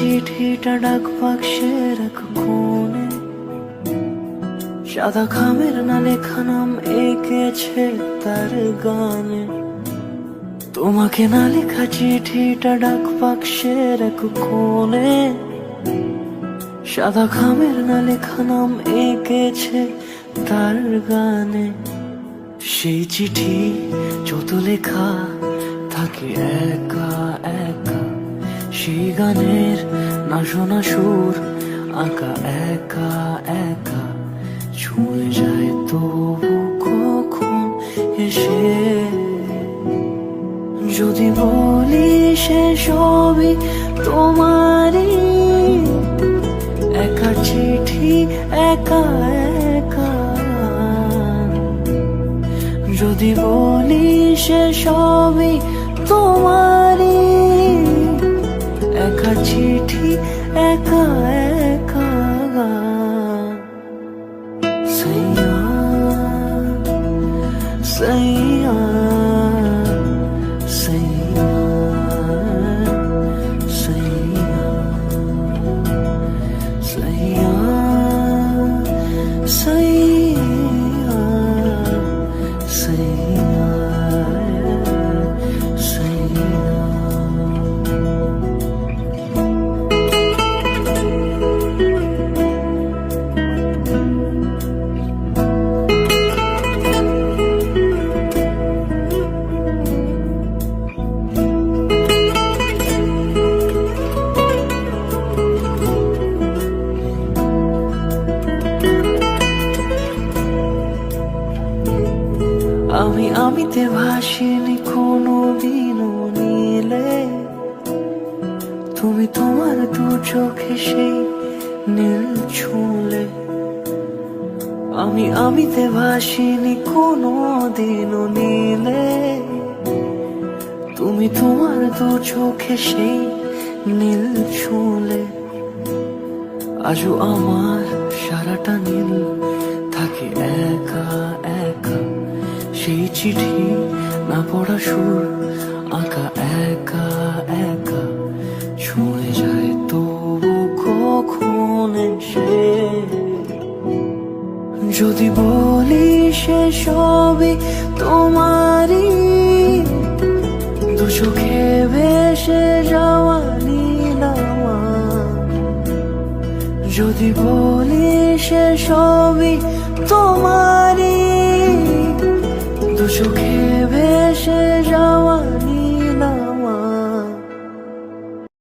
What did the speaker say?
চিঠিটা ডাক বাক্সের এক কোণে, সাদা খামের না লেখা নাম এঁকেছে তার গানে। তোমাকে না লেখা চিঠিটা ডাক বাক্সের এক কোণে, সাদা খামের না লেখা নাম এঁকেছে তার গানে। সেই চিঠি যত লেখা থাকে একা একা, সেই গানের না শোনা সুর আঁকা একা একা, ছুঁয়ে যায় তবু কখন এসে। যদি বলি সে সবই তোমারই, একা চিঠি একা একা। যদি বলি সে সবই তোমারই, একা চিঠি একা একা। সাইয়া সাইয়া সাইয়া সাইয়া সাইয়া সাইয়া সাইয়া সাইয়া। আমিতে ভাসিনি কোনো দিনও নীলে, তুমি তোমার দু চোখে সেই নীল ছুঁলে। আমিতে ভাসিনি কোনো দিনও নীলে, তুমি তোমার দু চোখে সেই নীল ছুঁলে। আজও আমার সারাটা নীল থাকে একা একা, সেই চিঠি না পড়া সুর আঁকা একা একা, ছুঁয়ে যায় তবু কখন এসে। যদি বলি সে সবই তোমারই, দু চোখে ভেসে যাওয়া নীলামা। যদি বলি সে সবই তোমারই,